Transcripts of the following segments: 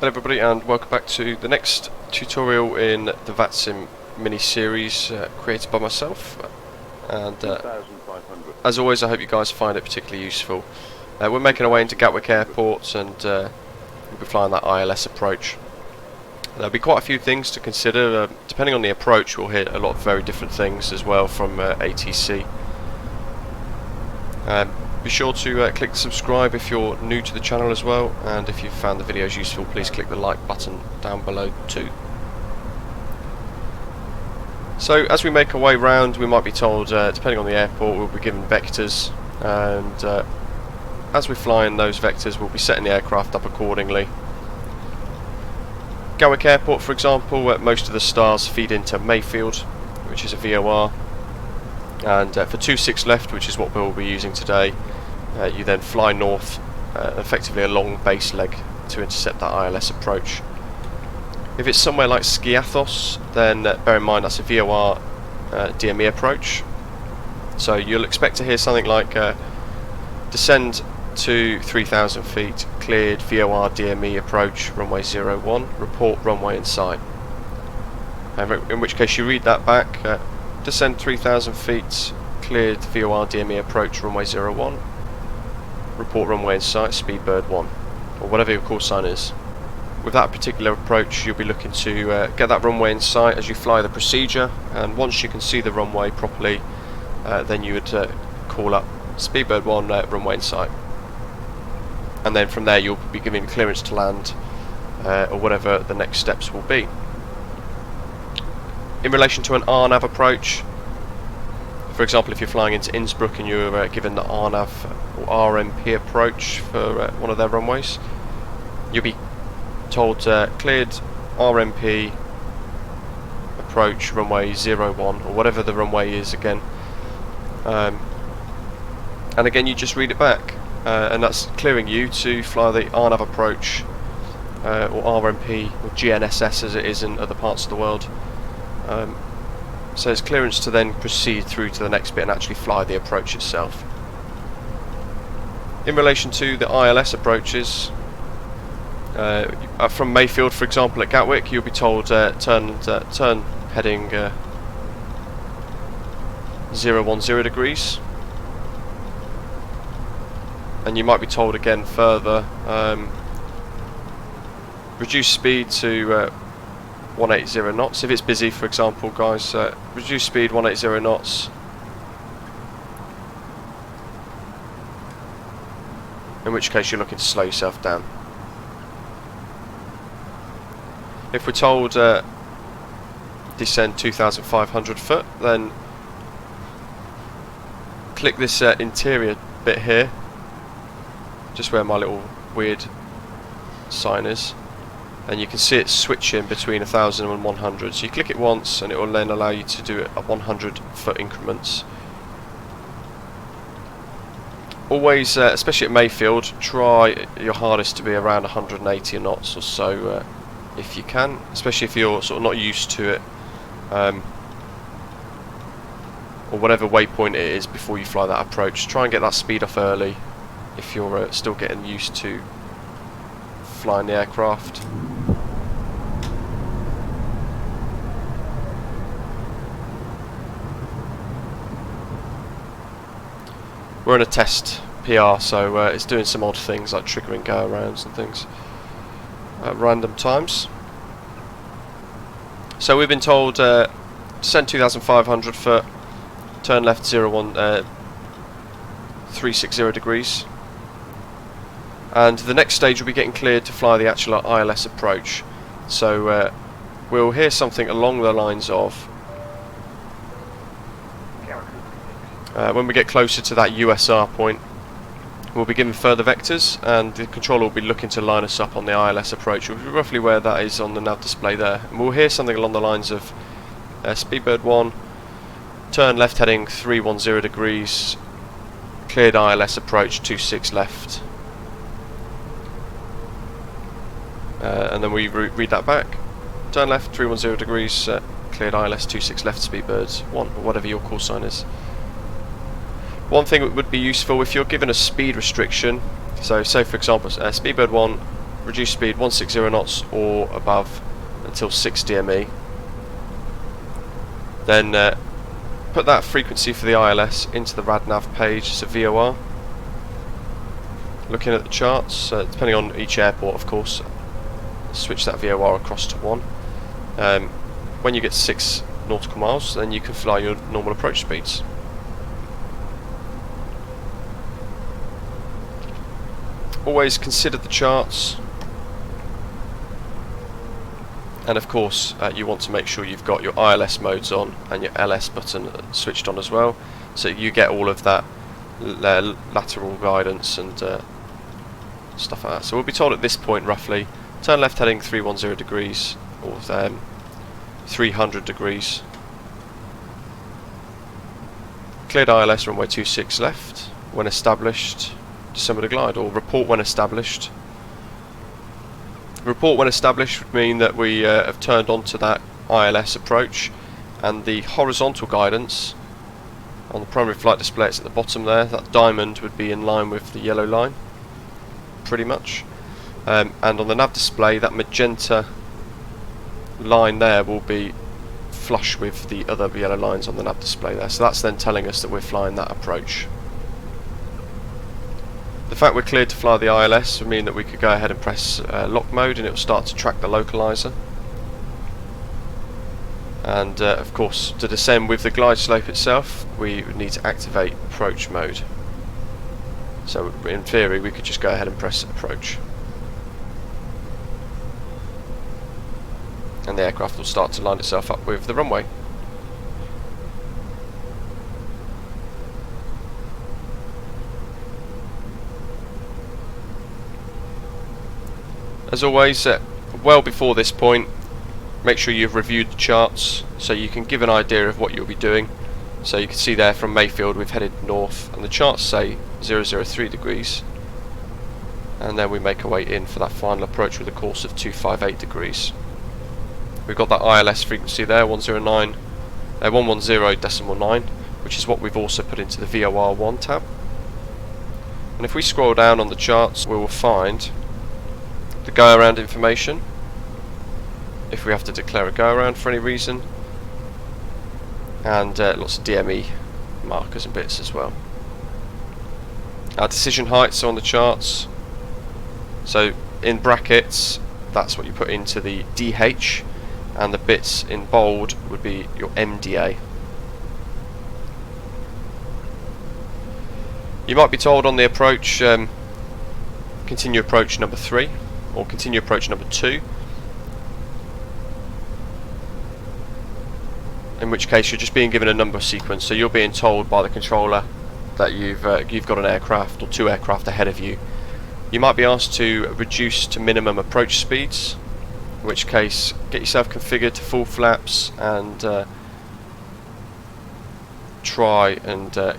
Hello everybody and welcome back to the next tutorial in the VATSIM Mini-Series created by myself, and as always I hope you guys find it particularly useful. We're making our way into Gatwick Airport and we'll be flying that ILS approach. There'll be quite a few things to consider. Depending on the approach we'll hit a lot of very different things as well from ATC. Be sure to click subscribe if you're new to the channel as well, and if you've found the videos useful please click the like button down below too. So as we make our way round we might be told, depending on the airport, we'll be given vectors, and as we fly in those vectors we'll be setting the aircraft up accordingly. Gatwick Airport for example, most of the stars feed into Mayfield, which is a VOR. And for 26 left, which is what we'll be using today, you then fly north, effectively a long base leg to intercept that ILS approach. If it's somewhere like Skiathos, then bear in mind that's a VOR DME approach. So you'll expect to hear something like descend to 3,000 feet, cleared VOR DME approach, runway 01, report runway in sight. In which case you read that back. Descend 3,000 feet, cleared VOR DME approach, runway 01, report runway in sight, speedbird 1, or whatever your call sign is. With that particular approach you'll be looking to get that runway in sight as you fly the procedure, and once you can see the runway properly then you would call up speedbird 1, runway in sight. And then from there you'll be given clearance to land, or whatever the next steps will be. In relation to an RNAV approach, for example if you're flying into Innsbruck and you're given the RNAV or RMP approach for one of their runways, you'll be told cleared RMP approach runway 01, or whatever the runway is again, and again you just read it back, and that's clearing you to fly the RNAV approach, or RMP, or GNSS as it is in other parts of the world. So it's clearance to then proceed through to the next bit and actually fly the approach itself. In relation to the ILS approaches, from Mayfield for example at Gatwick you'll be told turn heading 010 degrees, and you might be told again further reduce speed to 180 knots. If it's busy for example guys, reduce speed 180 knots, in which case you're looking to slow yourself down. If we're told descend 2,500 foot, then click this interior bit here, just where my little weird sign is, and you can see it switching between 1,000 and 100. So you click it once and it will then allow you to do it at 100 foot increments. Always, especially at Mayfield, try your hardest to be around 180 knots or so if you can, especially if you're sort of not used to it, or whatever waypoint it is before you fly that approach. Try and get that speed off early if you're still getting used to flying the aircraft. We're in a test PR, so it's doing some odd things like triggering go-arounds and things at random times. So we've been told descend 2,500 foot, turn left 360 degrees, and the next stage will be getting cleared to fly the actual ILS approach. So we'll hear something along the lines of, when we get closer to that USR point we'll be given further vectors, and the controller will be looking to line us up on the ILS approach, roughly where that is on the nav display there. And we'll hear something along the lines of speedbird 1, turn left heading 310 degrees, cleared ILS approach 26 left. And then we read that back, turn left 310 degrees, cleared ILS 26 left, speedbird 1, or whatever your call sign is. One thing that would be useful if you're given a speed restriction, so say for example speedbird 1 reduce speed 160 knots or above until 6 DME. Then put that frequency for the ILS into the RNAV page as a VOR. Looking at the charts, depending on each airport of course, switch that VOR across to 1. When you get 6 nautical miles, then you can fly your normal approach speeds. Always consider the charts, and of course you want to make sure you've got your ILS modes on and your LS button switched on as well, so you get all of that lateral guidance and stuff like that. So we'll be told at this point roughly, turn left heading 310 degrees or 300 degrees. Cleared ILS runway 26 left. When established, disassemble the glide, or report when established. Report when established would mean that we have turned onto that ILS approach, and the horizontal guidance on the primary flight display, it's at the bottom there, that diamond would be in line with the yellow line, pretty much. And on the nav display, that magenta line there will be flush with the other yellow lines on the nav display there, so that's then telling us that we're flying that approach. The fact we're cleared to fly the ILS would mean that we could go ahead and press lock mode, and it will start to track the localizer. And of course, to descend with the glide slope itself, we would need to activate approach mode. So in theory we could just go ahead and press approach, and the aircraft will start to line itself up with the runway. As always, well before this point, make sure you've reviewed the charts so you can give an idea of what you'll be doing. So you can see there from Mayfield we've headed north, and the charts say 003 degrees, and then we make our way in for that final approach with a course of 258 degrees. We've got that ILS frequency there, 110.9, which is what we've also put into the VOR1 tab. And if we scroll down on the charts, we will find the go around information, if we have to declare a go around for any reason, and lots of DME markers and bits as well. Our decision heights are on the charts, so in brackets that's what you put into the DH, and the bits in bold would be your MDA. You might be told on the approach, continue approach number 3 or continue approach number 2, in which case you're just being given a number sequence, so you're being told by the controller that you've got an aircraft or 2 aircraft ahead of you. You might be asked to reduce to minimum approach speeds, in which case get yourself configured to full flaps and try and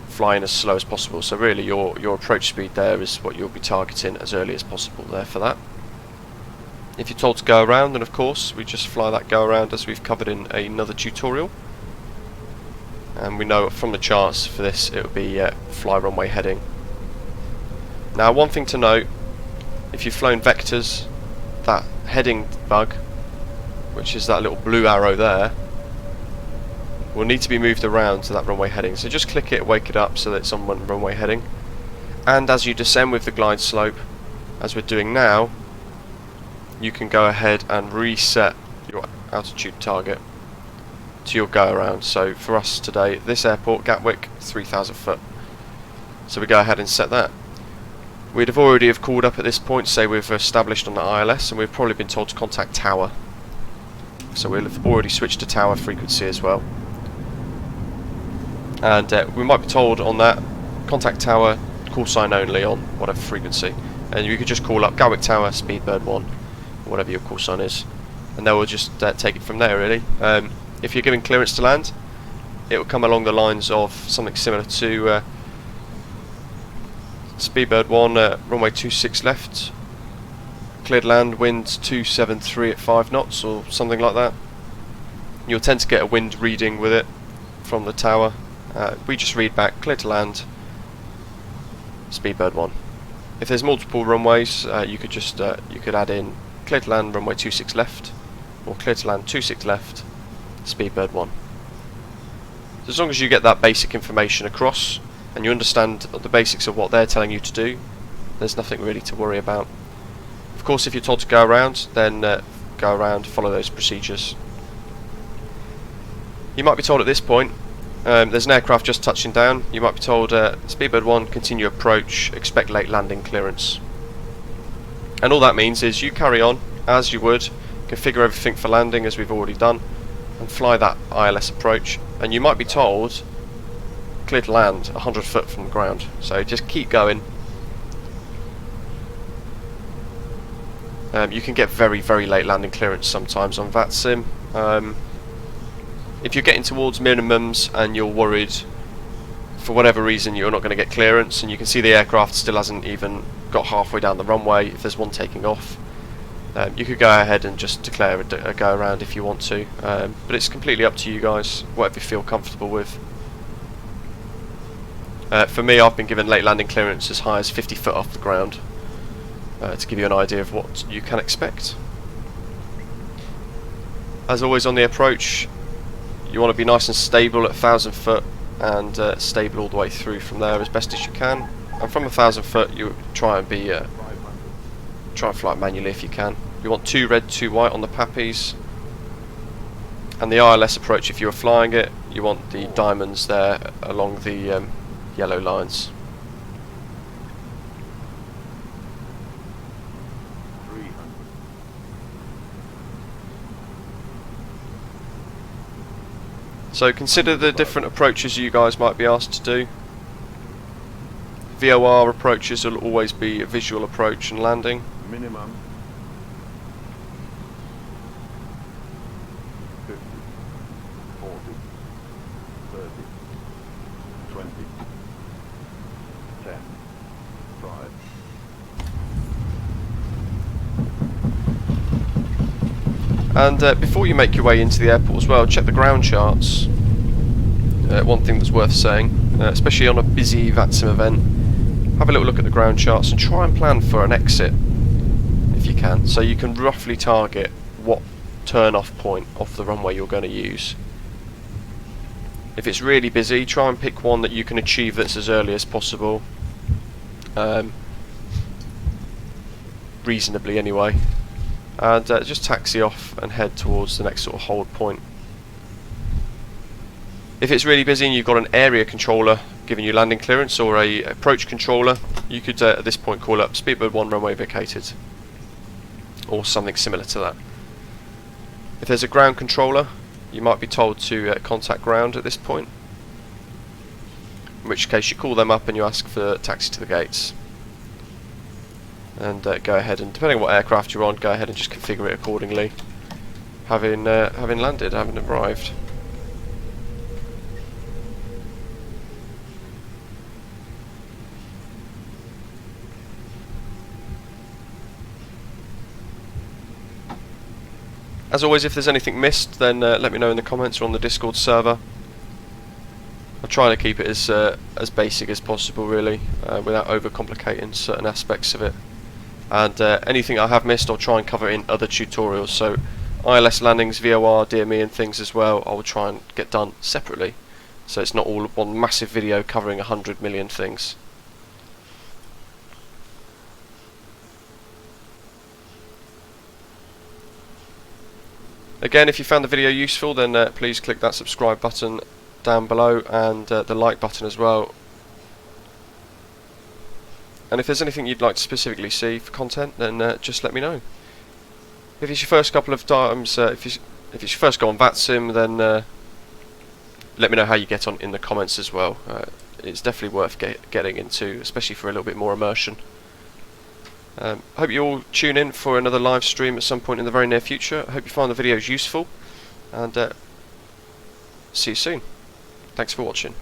fly in as slow as possible. So really your approach speed there is what you'll be targeting as early as possible there for that. If you're told to go around, then of course we just fly that go around as we've covered in another tutorial, and we know from the charts for this it will be fly runway heading. Now one thing to note, if you've flown vectors, that heading bug, which is that little blue arrow there, will need to be moved around to that runway heading, so just click it, wake it up so that it's on one runway heading. And as you descend with the glide slope, as we're doing now, you can go ahead and reset your altitude target to your go around. So for us today at this airport, Gatwick, 3,000 foot. So we go ahead and set that. We'd have already called up at this point, say we've established on the ILS, and we've probably been told to contact tower. So we'll have already switched to tower frequency as well. And we might be told on that, contact tower, call sign only on whatever frequency. And you could just call up Gatwick Tower, Speedbird 1, or whatever your call sign is. And they will just take it from there really. If you're giving clearance to land, it will come along the lines of something similar to Speedbird 1, runway 26 left, cleared land, wind 273 at 5 knots or something like that. You'll tend to get a wind reading with it from the tower. We just read back, clear to land, Speedbird 1. If there's multiple runways, you could just you could add in clear to land runway 26 left, or clear to land 26 left, Speedbird 1. So as long as you get that basic information across and you understand the basics of what they're telling you to do, there's nothing really to worry about. Of course, if you're told to go around, then go around, follow those procedures. You might be told at this point, there's an aircraft just touching down, you might be told, Speedbird 1, continue approach, expect late landing clearance. And all that means is you carry on as you would, configure everything for landing as we've already done, and fly that ILS approach, and you might be told, clear to land 100 foot from the ground. So just keep going. You can get very, very late landing clearance sometimes on VATSIM. If you're getting towards minimums and you're worried for whatever reason you're not going to get clearance, and you can see the aircraft still hasn't even got halfway down the runway, if there's one taking off, you could go ahead and just declare a go around if you want to, but it's completely up to you guys, whatever you feel comfortable with. For me, I've been given late landing clearance as high as 50 foot off the ground, to give you an idea of what you can expect. As always on the approach, you want to be nice and stable at 1,000 foot, and stable all the way through from there as best as you can. And from 1,000 foot, you try and fly it manually if you can. You want 2 red, 2 white on the PAPIs. And the ILS approach, if you were flying it, you want the diamonds there along the yellow lines. So consider the different approaches you guys might be asked to do. VOR approaches will always be a visual approach and landing. Minimum 50, 40, 30, 20, 10, 5. And before you make your way into the airport as well, check the ground charts. One thing that's worth saying, especially on a busy VATSIM event, have a little look at the ground charts and try and plan for an exit if you can, so you can roughly target what turn-off point off the runway you're going to use. If it's really busy, try and pick one that you can achieve that's as early as possible, reasonably anyway, and just taxi off and head towards the next sort of hold point. If it's really busy and you've got an area controller giving you landing clearance, or a approach controller, you could at this point call up Speedbird 1 runway vacated, or something similar to that. If there's a ground controller, you might be told to contact ground at this point, in which case you call them up and you ask for taxi to the gates, and go ahead and, depending on what aircraft you're on, go ahead and just configure it accordingly, having landed, having arrived. As always, if there's anything missed, then let me know in the comments or on the Discord server. I'll try to keep it as basic as possible, really, without overcomplicating certain aspects of it. And anything I have missed, I'll try and cover in other tutorials. So ILS landings, VOR, DME and things as well, I will try and get done separately, so it's not all one massive video covering 100 million things. Again, if you found the video useful, then please click that subscribe button down below, and the like button as well. And if there's anything you'd like to specifically see for content, then just let me know. If it's your first couple of times, if it's your first go on VATSIM, then let me know how you get on in the comments as well. It's definitely worth getting into, especially for a little bit more immersion. Hope you all tune in for another live stream at some point in the very near future. I hope you find the videos useful, and see you soon. Thanks for watching.